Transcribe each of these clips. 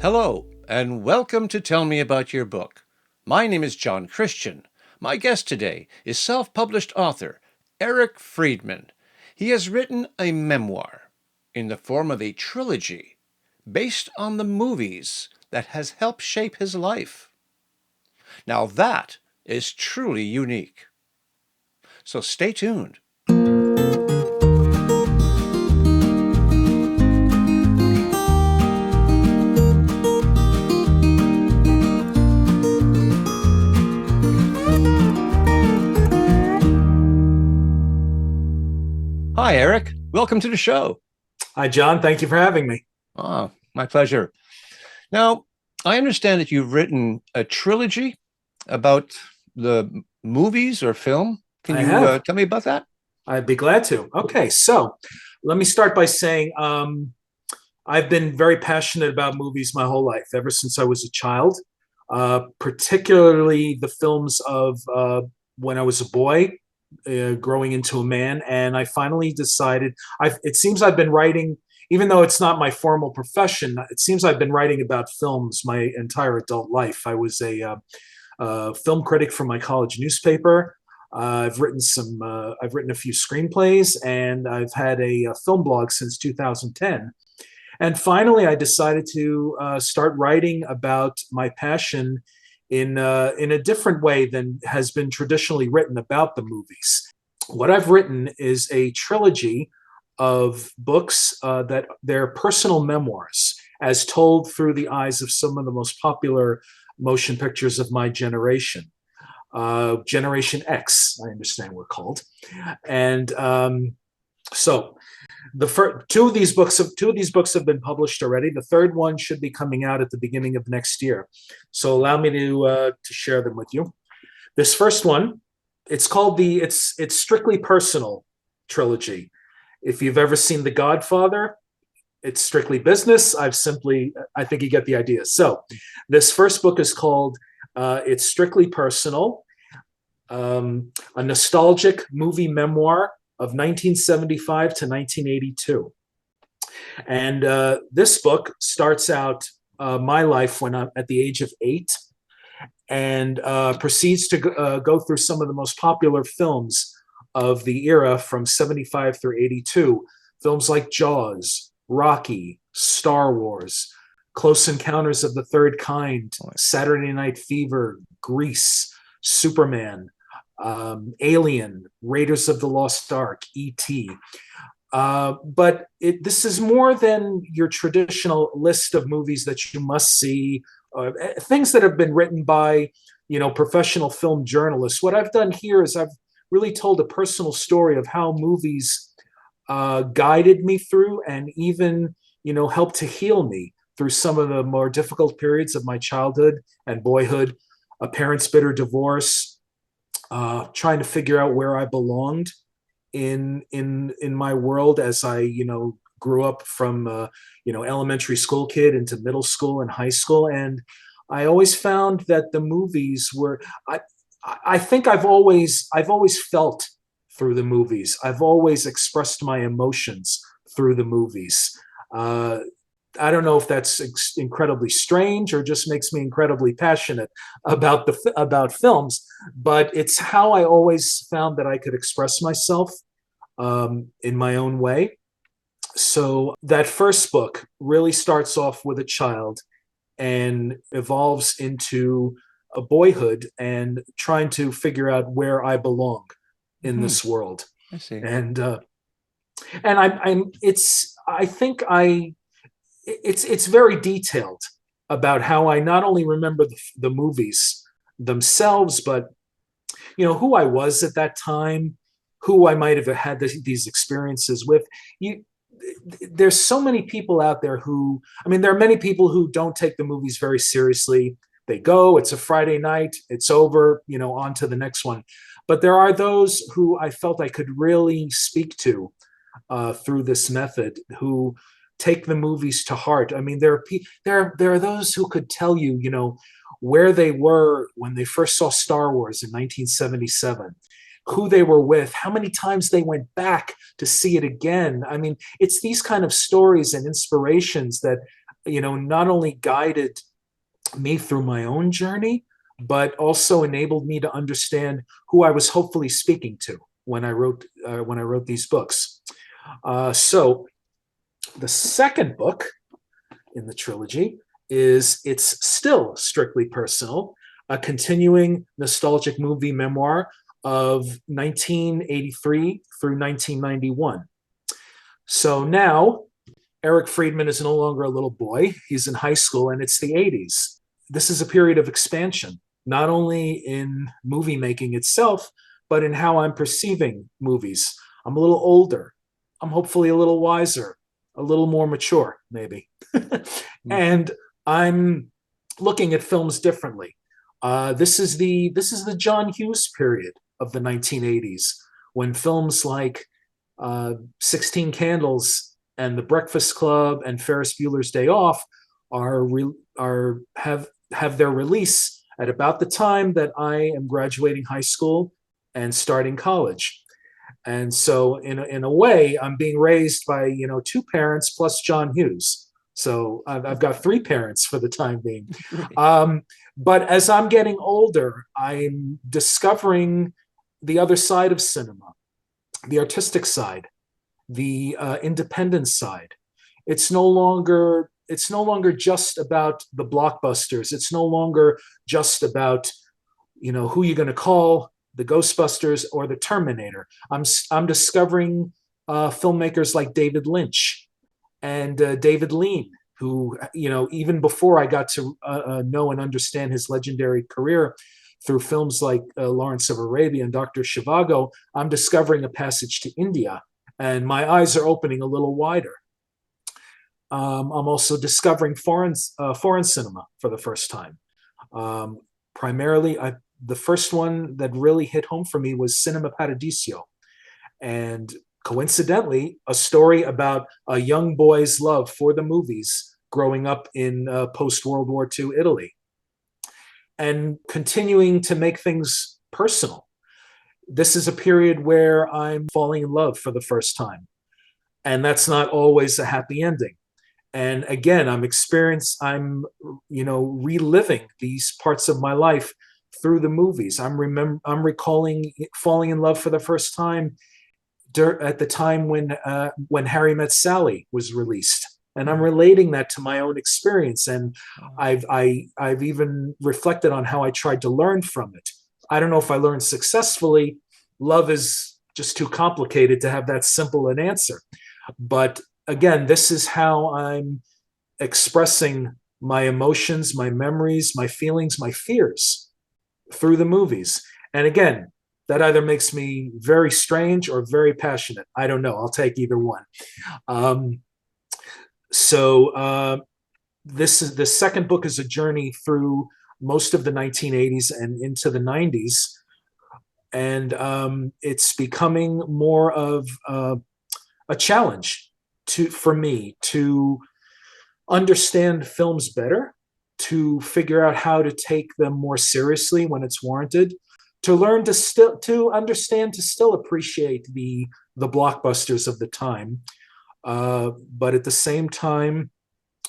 Hello, and welcome to Tell Me About Your Book. My name is John Christian. My guest today is self-published author Eric Friedmann. He has written a memoir in the form of a trilogy based on the movies that has helped shape his life. Now that is truly unique. So stay tuned. Hi, Eric. Welcome to the show. Hi, John. Thank you for having me. Ah, my pleasure. Now, I understand that you've written a trilogy about the movies or film. Can I you have. tell me about that? I'd be glad to. Okay, so let me start by saying I've been very passionate about movies my whole life, ever since I was a child, particularly the films of when I was a boy, growing into a man. And I finally decided, it seems I've been writing, even though it's not my formal profession, it seems I've been writing about films my entire adult life. I was a film critic for my college newspaper. I've written a few screenplays, and I've had a film blog since 2010. And finally, I decided to start writing about my passion in a different way than has been traditionally written about the movies. What I've written is a trilogy of books that they're personal memoirs, as told through the eyes of some of the most popular motion pictures of my generation. Generation X, I understand we're called. And so the first two of these books have been published already. The third one should be coming out at the beginning of next year. So allow me to share them with you. This first one, it's called it's Strictly Personal trilogy. If you've ever seen The Godfather, it's strictly business. I think you get the idea. So this first book is called It's Strictly Personal, a nostalgic movie memoir of 1975 to 1982. And this book starts out my life when I'm at the age of 8, and proceeds to go through some of the most popular films of the era from 75 through 82. Films like Jaws, Rocky, Star Wars, Close Encounters of the Third Kind, Saturday Night Fever, Grease, Superman, Alien, Raiders of the Lost Ark, E.T. But this is more than your traditional list of movies that you must see, things that have been written by, professional film journalists. What I've done here is I've really told a personal story of how movies guided me through, and even, helped to heal me through some of the more difficult periods of my childhood and boyhood, a parent's bitter divorce, trying to figure out where I belonged in my world as I grew up from elementary school kid into middle school and high school. And I always found that the movies were, I think I've always felt through the movies. I've always expressed my emotions through the movies. I don't know if that's incredibly strange or just makes me incredibly passionate about films, but it's how I always found that I could express myself in my own way. So that first book really starts off with a child and evolves into a boyhood and trying to figure out where I belong in this world. I see. It's very detailed about how I not only remember the movies themselves, but who I was at that time, who I might have had these experiences with. There's so many people out there there are many people who don't take the movies very seriously. They go, it's a Friday night, it's over, on to the next one. But there are those who I felt I could really speak to through this method, who take the movies to heart. I mean, there are those who could tell you, where they were when they first saw Star Wars in 1977, who they were with, how many times they went back to see it again. I mean, it's these kind of stories and inspirations that not only guided me through my own journey, but also enabled me to understand who I was hopefully speaking to when I wrote these books. So the second book in the trilogy is It's Still Strictly Personal, a continuing nostalgic movie memoir of 1983 through 1991. So now Eric Friedmann is no longer a little boy. He's in high school, and it's the 80s. This is a period of expansion, not only in movie making itself, but in how I'm perceiving movies. I'm a little older. I'm hopefully a little wiser, a little more mature, maybe. And I'm looking at films differently. This is the John Hughes period of the 1980s, when films like 16 Candles and The Breakfast Club and Ferris Bueller's Day Off have their release at about the time that I am graduating high school and starting college. And so in a way, I'm being raised by, two parents plus John Hughes. So I've got three parents for the time being. But as I'm getting older, I'm discovering the other side of cinema, the artistic side, the independent side. It's no longer just about the blockbusters. It's no longer just about who you're going to call, the Ghostbusters or the Terminator. I'm discovering filmmakers like David Lynch and David Lean, who even before I got to know and understand his legendary career through films like Lawrence of Arabia and Dr. Zhivago, I'm discovering A Passage to India, and my eyes are opening a little wider. I'm also discovering foreign cinema for the first time. Primarily, the first one that really hit home for me was Cinema Paradiso, and coincidentally, a story about a young boy's love for the movies growing up in post-World War II Italy, and continuing to make things personal. This is a period where I'm falling in love for the first time, and that's not always a happy ending. And again, I'm reliving these parts of my life through the movies. I'm recalling falling in love for the first time at the time when Harry Met Sally was released, and I'm relating that to my own experience. And I've even reflected on how I tried to learn from it. I don't know if I learned successfully. Love is just too complicated to have that simple an answer. But again, this is how I'm expressing my emotions, my memories, my feelings, my fears through the movies. And again, that either makes me very strange or very passionate. I don't know. I'll take either one. So the second book is a journey through most of the 1980s and into the 90s. And it's becoming more of a challenge for me to understand films better, to figure out how to take them more seriously when it's warranted, to learn to understand, to still appreciate the blockbusters of the time, but at the same time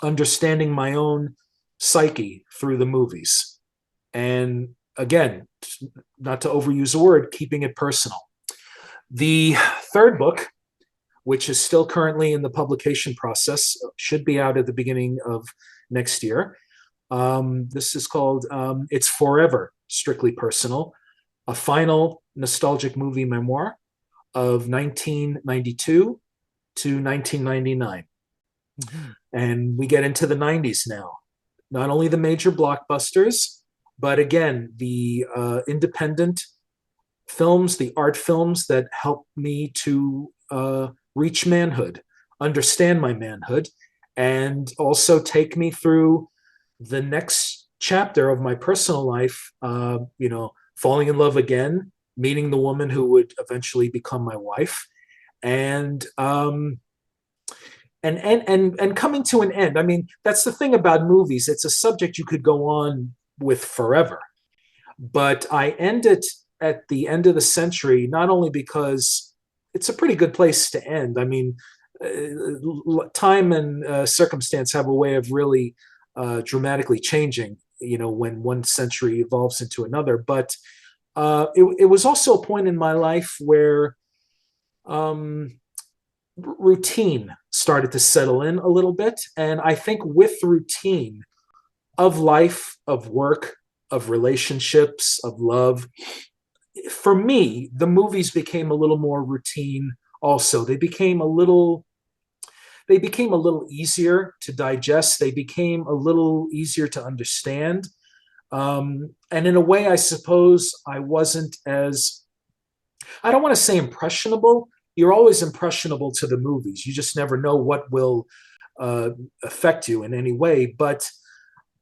understanding my own psyche through the movies. And again, not to overuse a word, keeping it personal. The third book, which is still currently in the publication process, should be out at the beginning of next year. This is called It's Forever Strictly Personal, a final nostalgic movie memoir of 1992 to 1999. Mm-hmm. And we get into the 90s now. Not only the major blockbusters, but again, the independent films, the art films that help me to reach manhood, understand my manhood, and also take me through the next chapter of my personal life, falling in love again, meeting the woman who would eventually become my wife, and coming to an end. I mean, that's the thing about movies. It's a subject you could go on with forever. But I end it at the end of the century, not only because it's a pretty good place to end. I mean, time and circumstance have a way of really dramatically changing, when one century evolves into another. But it was also a point in my life where um, routine started to settle in a little bit. And I think with routine of life, of work, of relationships, of love, for me, the movies became a little more routine also. They became a little easier to digest. They became a little easier to understand. And in a way, I suppose I wasn't as, I don't want to say impressionable. You're always impressionable to the movies. You just never know what will uh, affect you in any way. But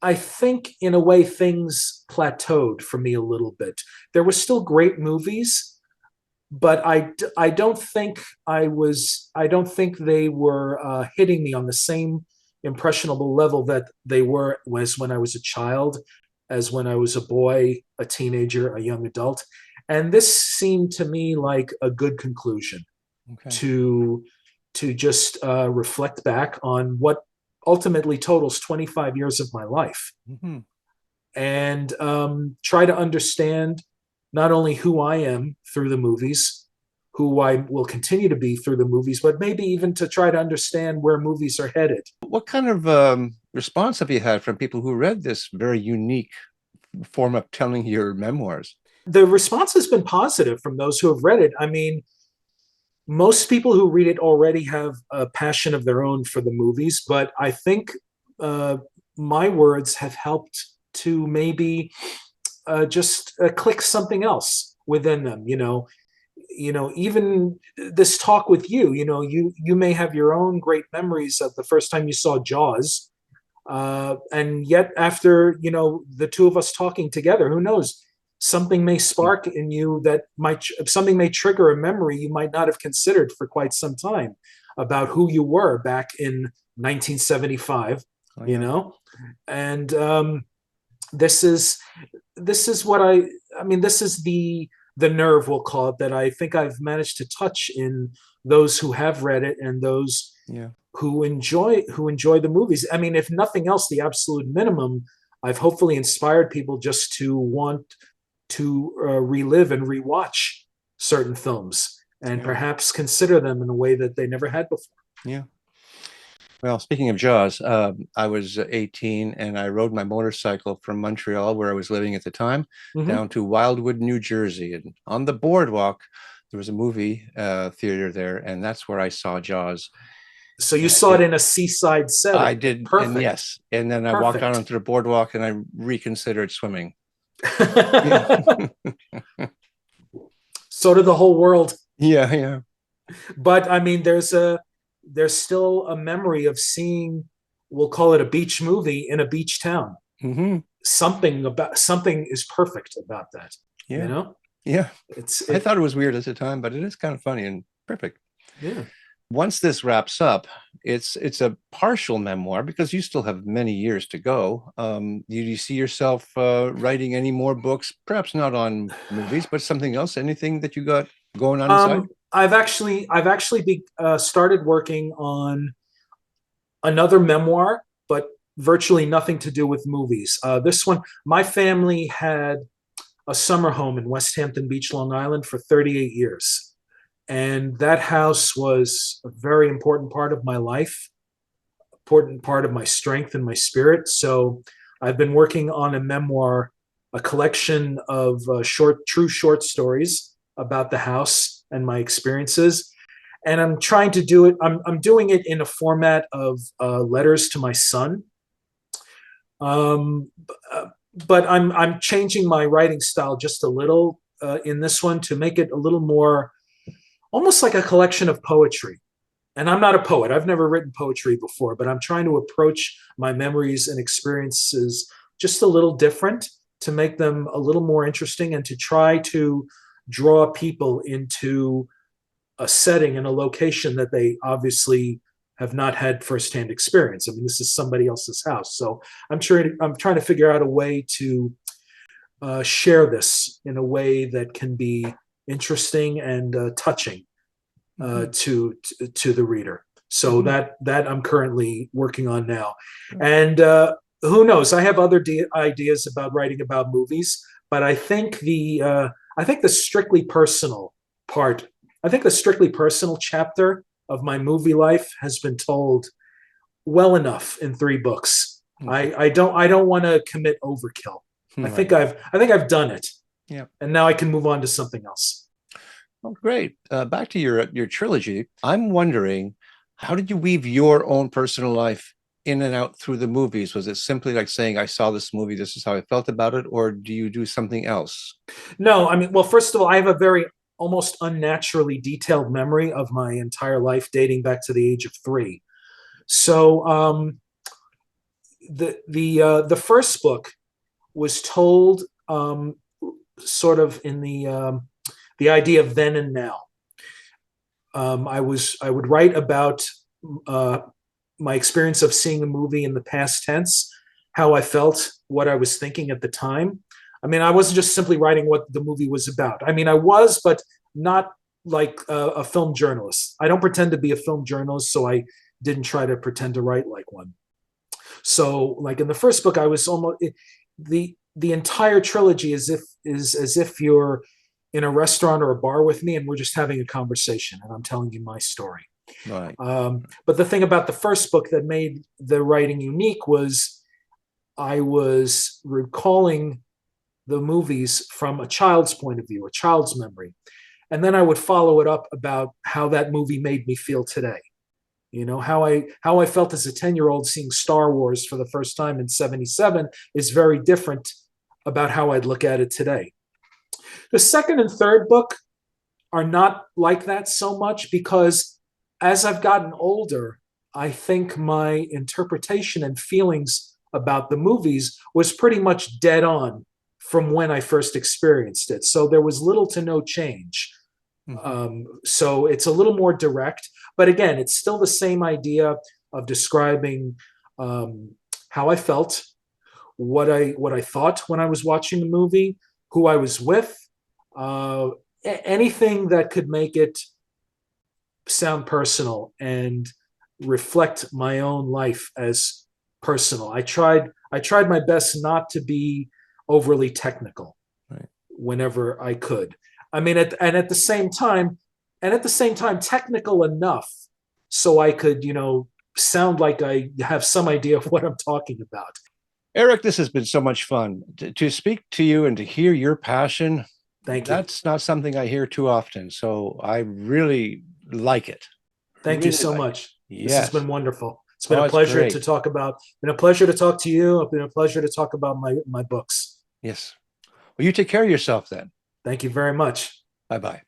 I think, in a way, things plateaued for me a little bit. There were still great movies, but I don't think I don't think they were hitting me on the same impressionable level that they were was when I was a child, as when I was a boy, a teenager, a young adult. And this seemed to me like a good conclusion Okay. to just reflect back on what ultimately totals 25 years of my life, Hmm. and try to understand not only who I am through the movies, who I will continue to be through the movies, but maybe even to try to understand where movies are headed. What kind of response have you had from people who read this very unique form of telling your memoirs? The response has been positive from those who have read it. I mean, most people who read it already have a passion of their own for the movies, but I think uh, my words have helped to maybe just click something else within them. Even this talk with you, you may have your own great memories of the first time you saw Jaws, and yet after the two of us talking together, who knows, something may spark in you that might something may trigger a memory you might not have considered for quite some time about who you were back in 1975. Oh, you yeah. know and this is what I mean, this is the nerve, we'll call it, that I think I've managed to touch in those who have read it and those Yeah. who enjoy the movies. I mean, if nothing else, the absolute minimum, I've hopefully inspired people just to want to relive and rewatch certain films and Yeah. perhaps consider them in a way that they never had before. Yeah. Well, speaking of Jaws, I was 18 and I rode my motorcycle from Montreal, where I was living at the time, Mm-hmm. down to Wildwood, New Jersey. And on the boardwalk, there was a movie theater there, and that's where I saw Jaws. So you And saw it in a seaside I setting. did, and Perfect. yes. And then I walked out Perfect. onto the boardwalk and I reconsidered swimming. Yeah. So did the whole world. Yeah, yeah. But I mean, there's still a memory of seeing, we'll call it a beach movie in a beach town. Hmm. Something is perfect about that. You Yeah. know, Yeah. it's I it. thought it was weird at the time, but it is kind of funny and perfect. Yeah. Once this wraps up, it's a partial memoir because you still have many years to go. Do you see yourself writing any more books? Perhaps not on movies, but something else. Anything that you got going on inside? I've actually started working on another memoir, but virtually nothing to do with movies. This one, my family had a summer home in West Hampton Beach, Long Island, for 38 years. And that house was a very important part of my life, important part of my strength and my spirit. So I've been working on a memoir, a collection of true short stories about the house and my experiences. And I'm trying to do it. I'm doing it in a format of letters to my son. Um, but I'm changing my writing style just a little in this one to make it a little more almost like a collection of poetry. And I'm not a poet. I've never written poetry before, but I'm trying to approach my memories and experiences just a little different to make them a little more interesting and to try to draw people into a setting and a location that they obviously have not had firsthand experience. I mean, this is somebody else's house. So I'm trying to figure out a way to share this in a way that can be interesting and touching Mhm. to the reader. So Mhm. that I'm currently working on now. Good. And who knows? I have other ideas about writing about movies, but I think the strictly personal part, I think the strictly personal chapter of my movie life has been told well enough in 3 books. Okay. I don't want to commit overkill. Right. I think I've done it, Yeah. and now I can move on to something else. Oh, great. Back to your trilogy. I'm wondering, how did you weave your own personal life in and out through the movies? Was it simply like saying, "I saw this movie, this is how I felt about it," or do you do something else? No, I mean, well, first of all, I have a very almost unnaturally detailed memory of my entire life dating back to the age of 3. So the first book was told sort of in the idea of then and now. I would write about uh, my experience of seeing a movie in the past tense, how I felt, what I was thinking at the time. I mean, I wasn't just simply writing what the movie was about. I mean, I was, but not like a film journalist. I don't pretend to be a film journalist, so I didn't try to pretend to write like one. So, like in the first book, I was almost the entire trilogy is as if you're in a restaurant or a bar with me, and we're just having a conversation, and I'm telling you my story. Right. But the thing about the first book that made the writing unique was I was recalling the movies from a child's point of view, a child's memory. And then I would follow it up about how that movie made me feel today. You know, how I felt as a 10-year-old seeing Star Wars for the first time in 77 is very different about how I'd look at it today. The second and third book are not like that so much because as I've gotten older, I think my interpretation and feelings about the movies was pretty much dead on from when I first experienced it. So there was little to no change. Mhm. So it's a little more direct, but again, it's still the same idea of describing how I felt, what I thought when I was watching the movie, who I was with, uh, anything that could make it sound personal and reflect my own life as personal. I tried my best not to be overly technical Right. whenever I could. I mean, at the same time, technical enough so I could, you know, sound like I have some idea of what I'm talking about. Eric, this has been so much fun. To speak to you and to hear your passion, Thank you. that's not something I hear too often. So I really like it. Thank you Really so like it. much. This has Yes. been wonderful. It's been Oh, a it's pleasure to great. talk about. Been a pleasure to talk to you. It's been a pleasure to talk about my books. Yes. Well, you take care of yourself then. Thank you very much. Bye bye.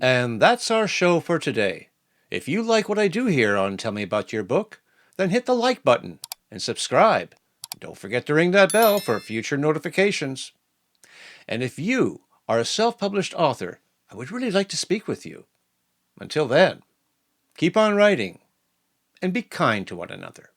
And that's our show for today. If you like what I do here on Tell Me About Your Book, then hit the like button and subscribe. Don't forget to ring that bell for future notifications. And if you are a self-published author, I would really like to speak with you. Until then, keep on writing and be kind to one another.